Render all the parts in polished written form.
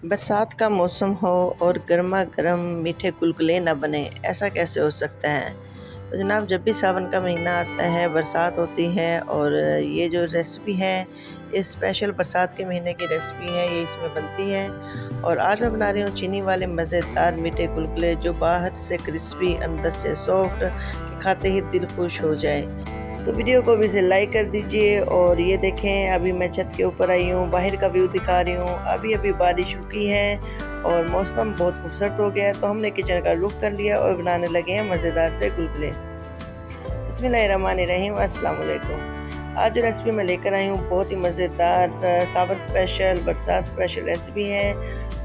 बरसात का मौसम हो और गर्मा गर्म मीठे गुलगुले ना बने, ऐसा कैसे हो सकता है। तो जनाब, जब भी सावन का महीना आता है, बरसात होती है और ये जो रेसिपी है, ये स्पेशल बरसात के महीने की रेसिपी है, ये इसमें बनती है। और आज मैं बना रही हूँ चीनी वाले मज़ेदार मीठे गुलगुले, जो बाहर से क्रिस्पी अंदर से सॉफ्ट, कि खाते ही दिल खुश हो जाए। तो वीडियो को भी से लाइक कर दीजिए। और ये देखें, अभी मैं छत के ऊपर आई हूँ, बाहर का व्यू दिखा रही हूँ। अभी अभी बारिश रुकी है और मौसम बहुत खूबसूरत हो गया है, तो हमने किचन का रुख कर लिया और बनाने लगे हैं मज़ेदार से गुलगुले। बिस्मिल्लाहिर्रहमानिर्रहीम, अस्सलाम वालेकुम। आज जो रेसिपी मैं लेकर आई हूँ, बहुत ही मज़ेदार सावर स्पेशल, बरसात स्पेशल रेसिपी है।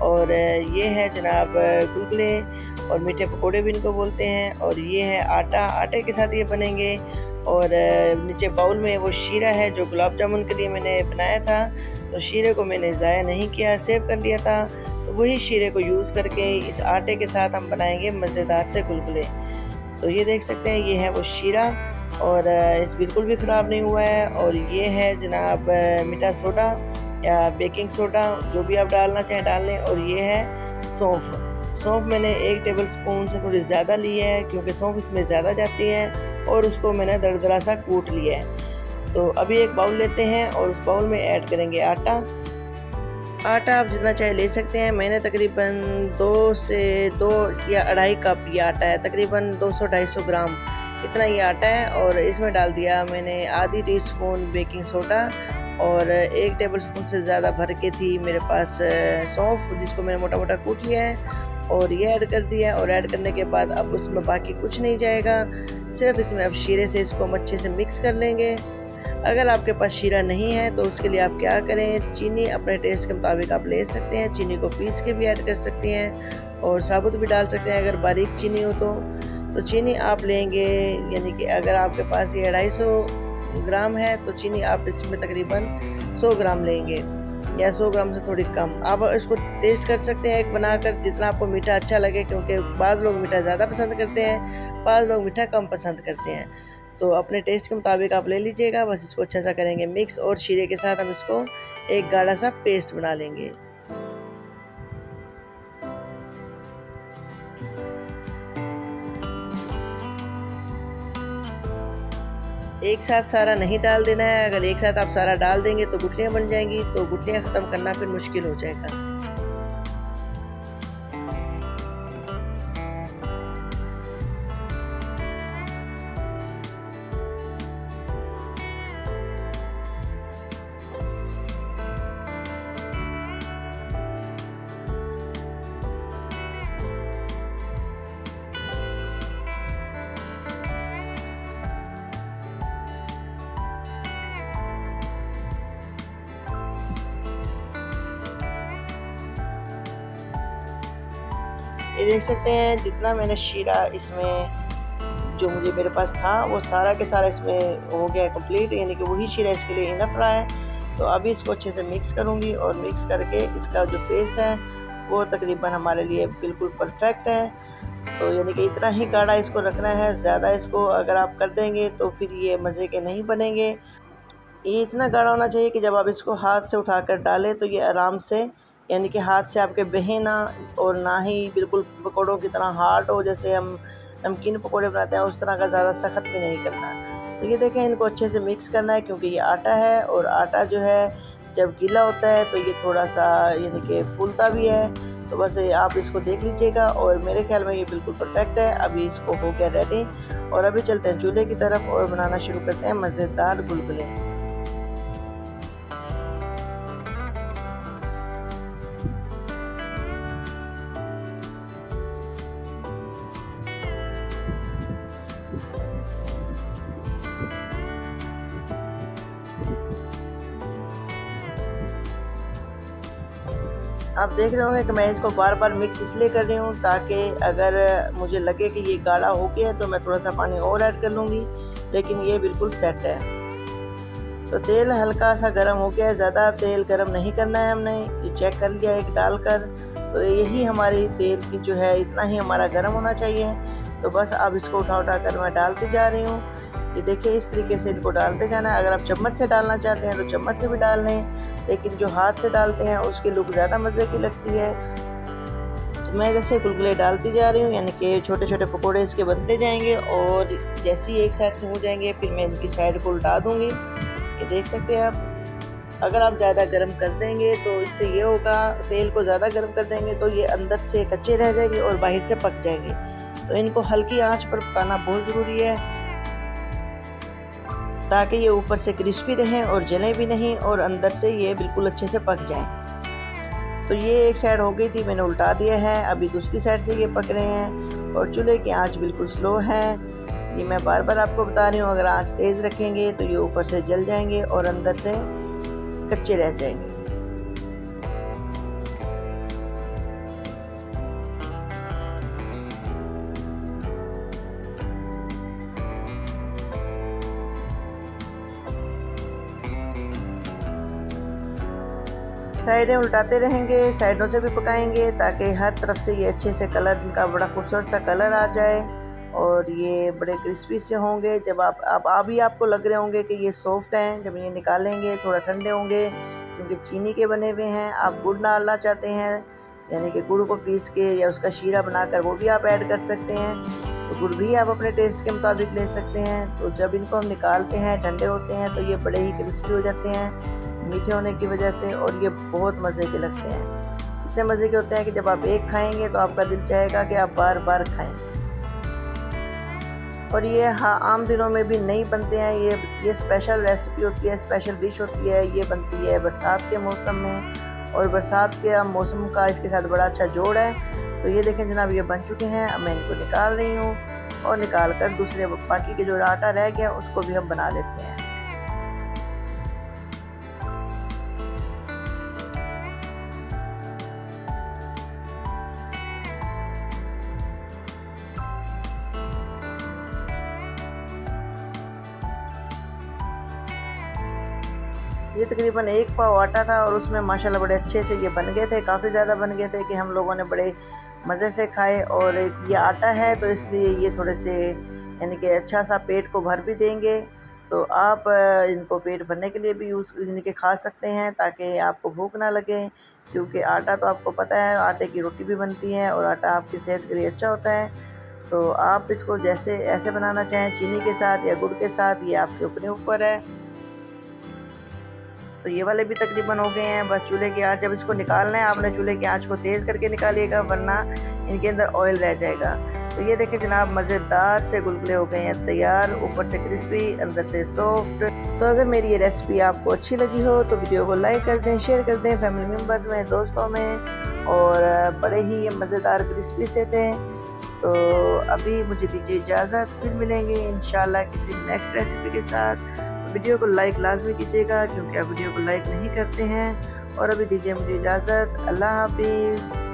और ये है जनाब गुलगुले, और मीठे पकोड़े भी इनको बोलते हैं। और ये है आटा, आटे के साथ ये बनेंगे। और नीचे बाउल में वो शीरा है जो गुलाब जामुन के लिए मैंने बनाया था, तो शीरे को मैंने ज़ाया नहीं किया, सेव कर लिया था। तो वही शीरे को यूज़ करके इस आटे के साथ हम बनाएंगे मज़ेदार से गुलगुले। तो ये देख सकते हैं, ये है वो शीरा, और इस बिल्कुल भी ख़राब नहीं हुआ है। और ये है जनाब मीठा सोडा या बेकिंग सोडा, जो भी आप डालना चाहें डाल लें। और ये है सौंफ। सौंफ मैंने 1 टेबल स्पून से थोड़ी ज़्यादा ली है, क्योंकि सौंफ इसमें ज़्यादा जाती है। और उसको मैंने दरदरा सा कूट लिया है। तो अभी एक बाउल लेते हैं और उस बाउल में ऐड करेंगे आटा। आटा आप जितना चाहे ले सकते हैं। मैंने तकरीबन 2 से 2 या 2.5 कप ये आटा है, तकरीबन 200-250 ग्राम इतना ये आटा है। और इसमें डाल दिया मैंने आधी टीस्पून बेकिंग सोडा, और 1 टेबल स्पून से ज़्यादा भर के थी मेरे पास सौंफ, जिसको मैंने मोटा मोटा कूट लिया है। और ये ऐड कर दिया। और ऐड करने के बाद अब उसमें बाकी कुछ नहीं जाएगा, सिर्फ इसमें अब शीरे से इसको हम अच्छे से मिक्स कर लेंगे। अगर आपके पास शीरा नहीं है तो उसके लिए आप क्या करें, चीनी अपने टेस्ट के मुताबिक आप ले सकते हैं। चीनी को पीस के भी ऐड कर सकते हैं और साबुत भी डाल सकते हैं अगर बारीक चीनी हो तो चीनी आप लेंगे, यानी कि अगर आपके पास ये 250 ग्राम है तो चीनी आप इसमें तकरीबन 100 ग्राम लेंगे, या 100 ग्राम से थोड़ी कम। आप इसको टेस्ट कर सकते हैं एक बनाकर, जितना आपको मीठा अच्छा लगे, क्योंकि बाज़ लोग मीठा ज़्यादा पसंद करते हैं, बाज़ लोग मीठा कम पसंद करते हैं। तो अपने टेस्ट के मुताबिक आप ले लीजिएगा। बस इसको अच्छा सा करेंगे मिक्स, और शीरे के साथ हम इसको एक गाढ़ा सा पेस्ट बना लेंगे। एक साथ सारा नहीं डाल देना है। अगर एक साथ आप सारा डाल देंगे तो गुठलियाँ बन जाएंगी, तो गुठलियाँ ख़त्म करना फिर मुश्किल हो जाएगा। ये देख सकते हैं, जितना मैंने शीरा इसमें जो मुझे मेरे पास था वो सारा के सारा इसमें हो गया कंप्लीट, यानी कि वही शीरा इसके लिए इनफ रहा है। तो अभी इसको अच्छे से मिक्स करूँगी, और मिक्स करके इसका जो पेस्ट है वो तकरीबन हमारे लिए बिल्कुल परफेक्ट है। तो यानी कि इतना ही गाढ़ा इसको रखना है, ज़्यादा इसको अगर आप कर देंगे तो फिर ये मज़े के नहीं बनेंगे। ये इतना गाढ़ा होना चाहिए कि जब आप इसको हाथ से उठाकर डालें तो ये आराम से, यानी कि हाथ से आपके बहे ना, और ना ही बिल्कुल पकौड़ों की तरह हार्ड हो, जैसे हम नमकीन पकौड़े बनाते हैं उस तरह का ज़्यादा सख्त भी नहीं करना। तो ये देखें, इनको अच्छे से मिक्स करना है, क्योंकि ये आटा है, और आटा जो है जब गीला होता है तो ये थोड़ा सा यानी कि फूलता भी है। तो बस आप इसको देख लीजिएगा, और मेरे ख्याल में ये बिल्कुल परफेक्ट है। अभी इसको हो गया रेडी, और अभी चलते हैं चूल्हे की तरफ और बनाना शुरू करते हैं मज़ेदार गुलगुले। आप देख रहे होंगे कि मैं इसको बार बार मिक्स इसलिए कर रही हूँ ताकि अगर मुझे लगे कि ये गाढ़ा हो गया है तो मैं थोड़ा सा पानी और ऐड कर लूँगी, लेकिन ये बिल्कुल सेट है। तो तेल हल्का सा गर्म हो गया है, ज़्यादा तेल गर्म नहीं करना है, हमने ये चेक कर लिया एक डालकर। तो यही हमारी तेल की जो है, इतना ही हमारा गर्म होना चाहिए। तो बस अब इसको उठा कर मैं डालती जा रही हूँ। ये देखिए इस तरीके से इनको डालते जाना है। अगर आप चम्मच से डालना चाहते हैं तो चम्मच से भी डाल लें, लेकिन जो हाथ से डालते हैं उसकी लुक ज़्यादा मज़े की लगती है। तो मैं जैसे गुलगुले डालती जा रही हूँ, यानी कि छोटे छोटे पकोड़े इसके बनते जाएंगे, और जैसे ही एक साइड से हो जाएंगे फिर मैं इनकी साइड को उल्टा दूँगी। ये देख सकते हैं आप। अगर आप ज़्यादा गर्म कर देंगे तो इससे ये होगा, तेल को ज़्यादा गर्म कर देंगे तो ये अंदर से कच्चे रह जाएंगे और बाहर से पक जाएंगे। तो इनको हल्की आंच पर पकाना बहुत ज़रूरी है, ताकि ये ऊपर से क्रिस्पी रहें और जलें भी नहीं, और अंदर से ये बिल्कुल अच्छे से पक जाएं। तो ये एक साइड हो गई थी, मैंने उल्टा दिया है। अभी दूसरी साइड से ये पक रहे हैं, और चूल्हे की आंच बिल्कुल स्लो है। ये मैं बार बार आपको बता रही हूँ, अगर आंच तेज़ रखेंगे तो ये ऊपर से जल जाएंगे और अंदर से कच्चे रह जाएंगे। साइडें उल्टाते रहेंगे, साइडों से भी पकाएंगे, ताकि हर तरफ से ये अच्छे से कलर, इनका बड़ा खूबसूरत सा कलर आ जाए और ये बड़े क्रिस्पी से होंगे। जब आप अभी आपको लग रहे होंगे कि ये सॉफ्ट हैं, जब ये निकालेंगे थोड़ा ठंडे होंगे, क्योंकि चीनी के बने हुए हैं। आप गुड़ डालना चाहते हैं, यानी कि गुड़ को पीस के या उसका शीरा बनाकर वो भी आप ऐड कर सकते हैं। तो गुड़ भी आप अपने टेस्ट के मुताबिक ले सकते हैं। तो जब इनको हम निकालते हैं, ठंडे होते हैं, तो ये बड़े ही क्रिस्पी हो जाते हैं मीठे होने की वजह से, और ये बहुत मज़े के लगते हैं। इतने मज़े के होते हैं कि जब आप एक खाएंगे तो आपका दिल चाहेगा कि आप बार बार खाएं। और ये हाँ, आम दिनों में भी नहीं बनते हैं। ये स्पेशल रेसिपी होती है, स्पेशल डिश होती है। ये बनती है बरसात के मौसम में, और बरसात के मौसम का इसके साथ बड़ा अच्छा जोड़ है। तो ये देखें जनाब, ये बन चुके हैं। अब मैं इनको निकाल रही हूँ, और निकाल कर दूसरे बाकी के जो आटा रह गया उसको भी हम बना लेते हैं। ये तकरीबन 1 पाव आटा था, और उसमें माशाल्लाह बड़े अच्छे से ये बन गए थे। काफ़ी ज़्यादा बन गए थे कि हम लोगों ने बड़े मज़े से खाए। और ये आटा है तो इसलिए ये थोड़े से, यानी कि अच्छा सा पेट को भर भी देंगे। तो आप इनको पेट भरने के लिए भी यानी कि खा सकते हैं, ताकि आपको भूख ना लगे, क्योंकि आटा तो आपको पता है आटे की रोटी भी बनती है, और आटा आपकी सेहत के लिए अच्छा होता है। तो आप इसको जैसे ऐसे बनाना चाहें, चीनी के साथ या गुड़ के साथ, ये आपके अपने ऊपर है। तो ये वाले भी तकरीबन हो गए हैं। बस चूल्हे की आंच, जब इसको निकालना है आपने चूल्हे की आंच को तेज़ करके निकालिएगा, वरना इनके अंदर ऑयल रह जाएगा। तो ये देखें जनाब, मज़ेदार से गुलगुले हो गए हैं तैयार, ऊपर से क्रिस्पी, अंदर से सॉफ्ट। तो अगर मेरी ये रेसिपी आपको अच्छी लगी हो तो वीडियो को लाइक कर दें, शेयर कर दें फैमिली मेम्बर्स में, दोस्तों में। और बड़े ही ये मज़ेदार क्रिस्पी से थे। तो अभी मुझे दीजिए इजाज़त, फिर मिलेंगे इंशाल्लाह किसी नेक्स्ट रेसिपी के साथ। तो वीडियो को लाइक लाजमी कीजिएगा, क्योंकि आप वीडियो को लाइक नहीं करते हैं। और अभी दीजिए मुझे इजाज़त, अल्लाह हाफिज़।